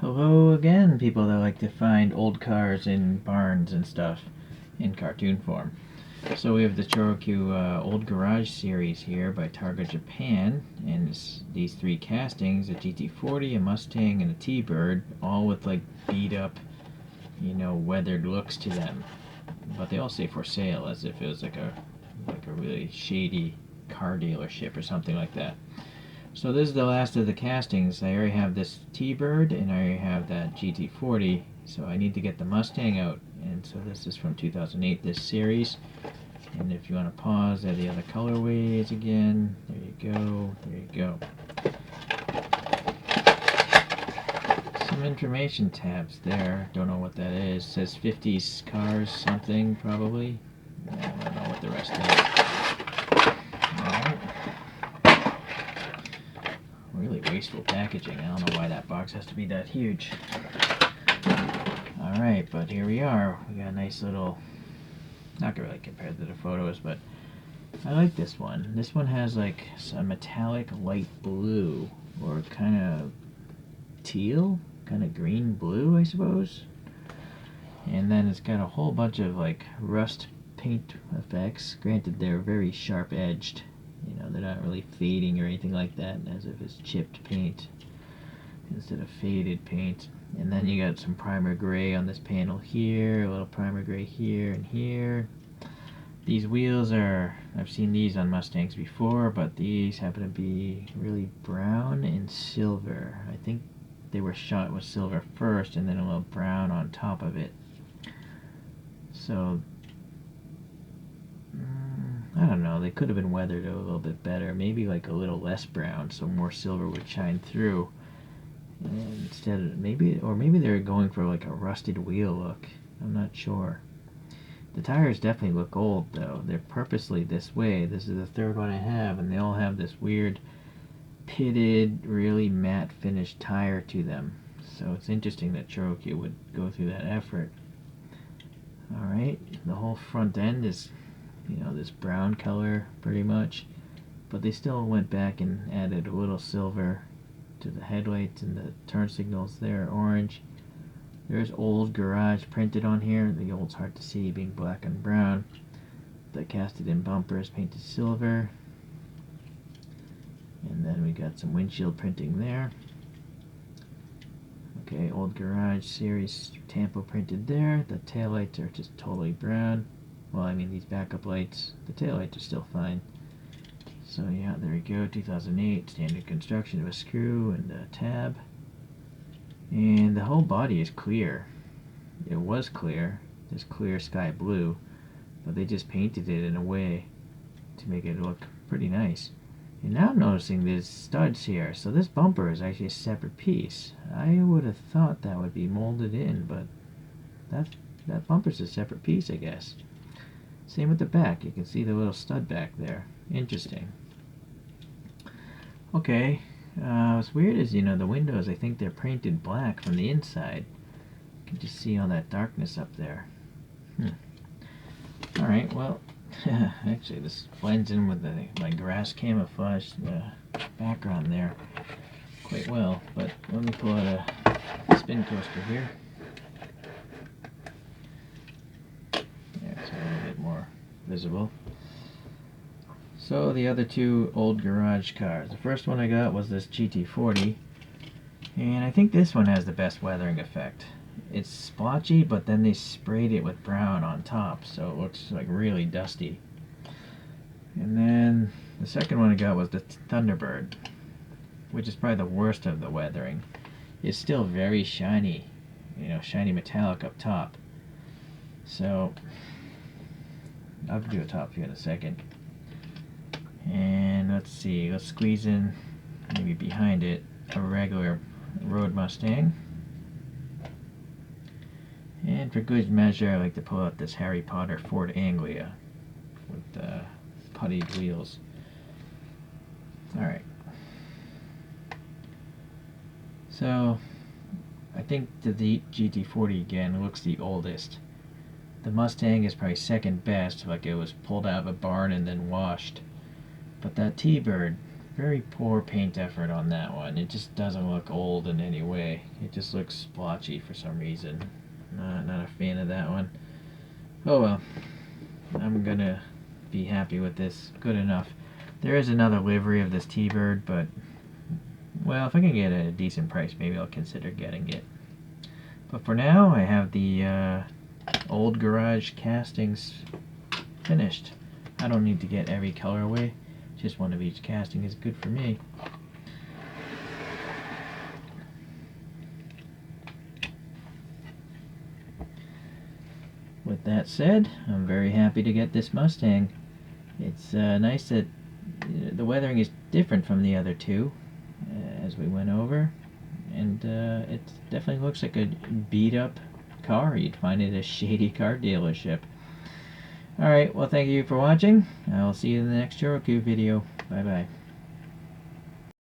Hello again, people that like to find old cars in barns and stuff in cartoon form. So we have the ChoroQ Old Garage series here by Targa Japan, and these three castings, a GT40, a Mustang, and a T-Bird, all with like beat up, weathered looks to them. But they all say for sale as if it was like a really shady car dealership or something like that. So this is the last of the castings. I already have this T-Bird and I already have that GT40. So I need to get the Mustang out. And so this is from 2008, this series. And if you want to pause, there are the other colorways again. There you go. There you go. Some information tabs there. Don't know what that is. It says 50s cars something probably. I don't know what the rest is. Really wasteful packaging. I don't know why that box has to be that huge. Alright, but here we are. We got a nice little, not gonna really compare to the photos, but I like this one. This one has like a metallic light blue, or kind of teal, kind of green blue, I suppose. And then it's got a whole bunch of like rust paint effects. Granted, they're very sharp edged. They're not really fading or anything like that, as if it's chipped paint instead of faded paint. And then you got some primer gray on this panel here, a little primer gray here and here. These wheels are, I've seen these on Mustangs before, but these happen to be really brown and silver. I think they were shot with silver first and then a little brown on top of it. So I don't know, they could have been weathered a little bit better, maybe like a little less brown so more silver would shine through. And instead of maybe they're going for like a rusted wheel look. I'm not sure. The tires definitely look old though. They're purposely this way. This is the third one I have, and they all have this weird pitted, really matte finished tire to them. So it's interesting that ChoroQ would go through that effort. Alright, the whole front end is this brown color pretty much, but they still went back and added a little silver to the headlights, and the turn signals there are orange. There's Old Garage printed on here. The old's hard to see being black and brown. The casted in bumper is painted silver, and then we got some windshield printing there. Okay, Old Garage series Tampo printed there. The taillights are just totally brown. Well, I mean, these backup lights, the taillights are still fine. So yeah, there we go, 2008, standard construction of a screw and a tab. And the whole body is clear. It was clear, this clear sky blue, but they just painted it in a way to make it look pretty nice. And now I'm noticing there's studs here, so this bumper is actually a separate piece. I would have thought that would be molded in, but that bumper's a separate piece, I guess. Same with the back. You can see the little stud back there. Interesting. Okay. What's weird is, the windows, I think they're painted black from the inside. You can just see all that darkness up there. Alright, well, actually this blends in with my grass camouflage background there quite well. But let me pull out a spin coaster here. It's a little bit more visible. So the other two Old Garage cars. The first one I got was this GT40, and I think this one has the best weathering effect. It's splotchy, but then they sprayed it with brown on top, so it looks like really dusty. And then the second one I got was the Thunderbird, which is probably the worst of the weathering. It's still very shiny, shiny metallic up top. So I'll do a top view in a second. And let's see, let's squeeze in, maybe behind it, a regular road Mustang. And for good measure, I like to pull out this Harry Potter Ford Anglia with puttied wheels. Alright. So, I think the GT40 again looks the oldest. The Mustang is probably second best, like it was pulled out of a barn and then washed. But that T-Bird Very poor paint effort on that one. It just doesn't look old in any way. It just looks splotchy for some reason. Not a fan of that one. Oh well. I'm gonna be happy with this. Good enough. There is another livery of this T-Bird, but well, if I can get it at a decent price, maybe I'll consider getting it. But for now, I have the old garage castings finished. I don't need to get every colorway. Just one of each casting is good for me. With that said, I'm very happy to get this Mustang. It's nice that the weathering is different from the other two, as we went over, and it definitely looks like a beat up car you'd find at a shady car dealership. Alright, well thank you for watching. I'll see you in the next ChoroQ video. Bye bye.